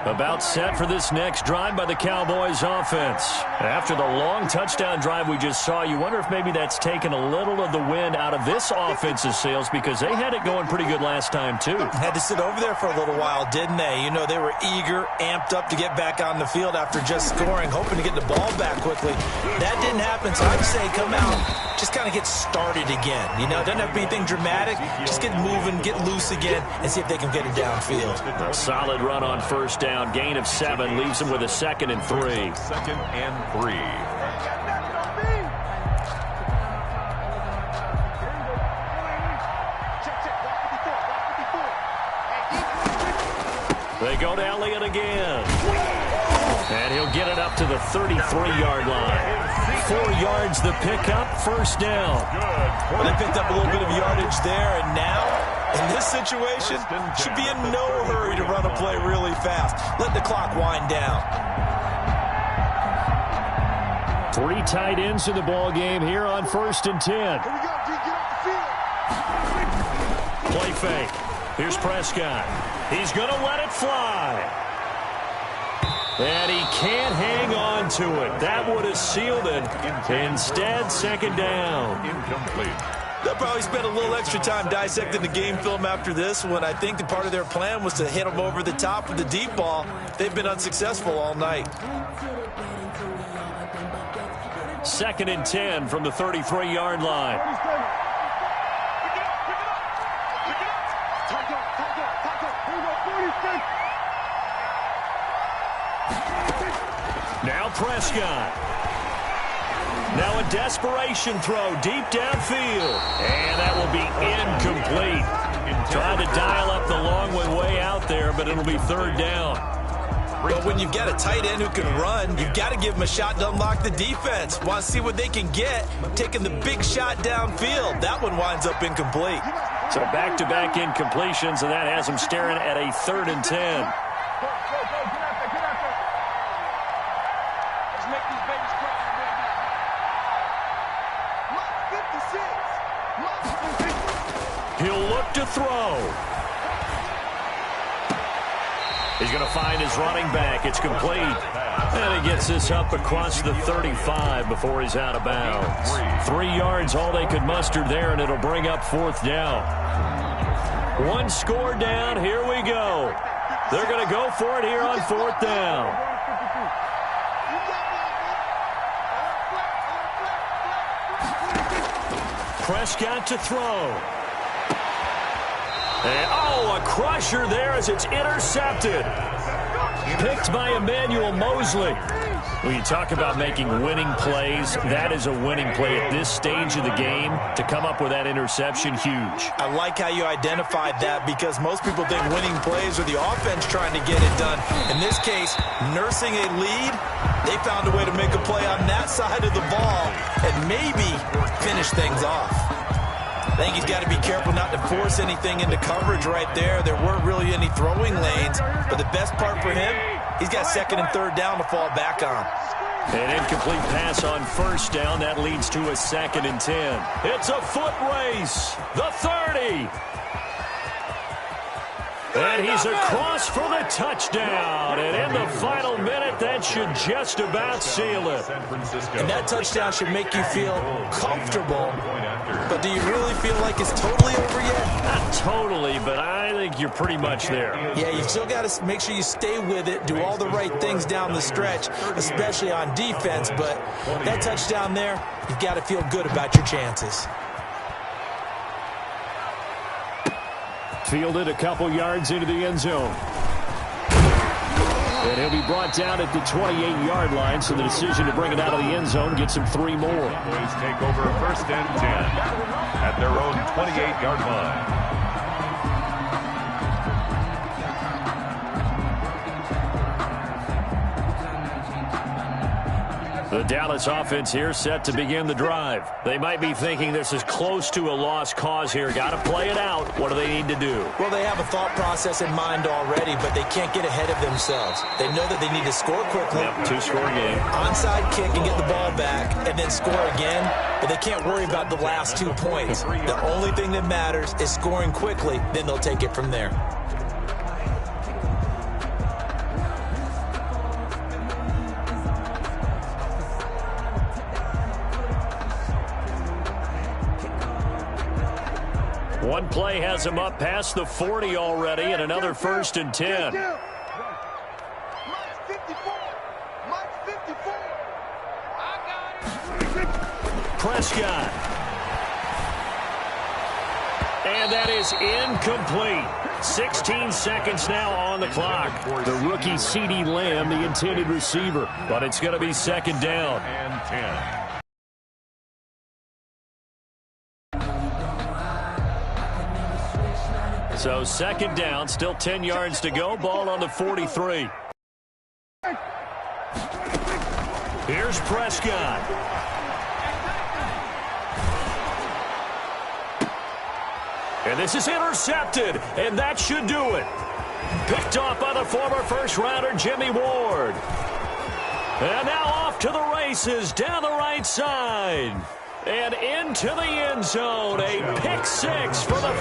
About set for this next drive by the Cowboys offense. After the long touchdown drive we just saw, you wonder if maybe that's taken a little of the wind out of this offense's sails because they had it going pretty good last time too. Had to sit over there for a little while, didn't they? You know, they were eager, amped up to get back on the field after just scoring, hoping to get the ball back quickly. That didn't happen, so I'd say come out, just kind of get started again. You know, doesn't have to be anything dramatic. Just get moving, get loose again, and see if they can get it downfield. A solid run on 1st down. Gain of 7 leaves him with a 2nd and 3. 2nd and 3. They go to Elliott again. And he'll get it up to the 33-yard line. 4 yards the pickup, 1st down. Well, they picked up a little bit of yardage there, and now in this situation, should be in no hurry to run a play really fast. Let the clock wind down. 3 tight ends in the ball game here on 1st and 10. Here we go, G. Get off the field. Play fake. Here's Prescott. He's going to let it fly. And he can't hang on to it. That would have sealed it. Instead, 2nd down. Incomplete. They'll probably spend a little extra time dissecting the game film after this one. I think the part of their plan was to hit them over the top with the deep ball. They've been unsuccessful all night. 2nd and 10 from the 33-yard line. Now Prescott. Now a desperation throw deep downfield. And that will be incomplete. Trying to dial up the long way out there, but it'll be 3rd down. But when you've got a tight end who can run, you've got to give him a shot to unlock the defense. Want to see what they can get, taking the big shot downfield. That one winds up incomplete. So back-to-back incompletions, and that has him staring at a 3rd and 10. He'll look to throw. He's going to find his running back. It's complete. And he gets this up across the 35 before he's out of bounds. 3 yards, all they could muster there, and it'll bring up 4th down. 1 score down. Here we go. They're going to go for it here on 4th down. Prescott to throw. And, a crusher there as it's intercepted. Picked by Emmanuel Mosley. When you talk about making winning plays, that is a winning play at this stage of the game. To come up with that interception, huge. I like how you identified that because most people think winning plays are the offense trying to get it done. In this case, nursing a lead, they found a way to make a play on that side of the ball and maybe finish things off. I think he's got to be careful not to force anything into coverage right there. There weren't really any throwing lanes, but the best part for him, he's got 2nd and 3rd down to fall back on. An incomplete pass on 1st down. That leads to a 2nd and 10. It's a foot race. The 30. 30. And he's across for the touchdown. And in the final minute, that should just about seal it. And that touchdown should make you feel comfortable. But do you really feel like it's totally over yet? Not totally, but I think you're pretty much there. Yeah, you still got to make sure you stay with it, do all the right things down the stretch, especially on defense. But that touchdown there, you've got to feel good about your chances. Fielded a couple yards into the end zone. And he'll be brought down at the 28-yard line, so the decision to bring it out of the end zone gets him 3 more. Boys take over 1st and 10 at their own 28-yard line. The Dallas offense here set to begin the drive. They might be thinking this is close to a lost cause here. Got to play it out. What do they need to do? Well, they have a thought process in mind already, but they can't get ahead of themselves. They know that they need to score quickly. Yep, 2-score game. Onside kick and get the ball back and then score again, but they can't worry about the last 2 points. The only thing that matters is scoring quickly, then they'll take it from there. One play has him up past the 40 already, and another 1st and 10. Mike's 54. Mike's 54. I got it. Prescott. And that is incomplete. 16 seconds now on the clock. The rookie CeeDee Lamb, the intended receiver. But it's going to be 2nd down. And 10. So 2nd down, still 10 yards to go. Ball on the 43. Here's Prescott. And this is intercepted, and that should do it. Picked off by the former first-rounder Jimmy Ward. And now off to the races down the right side. And into the end zone. A pick 6 for the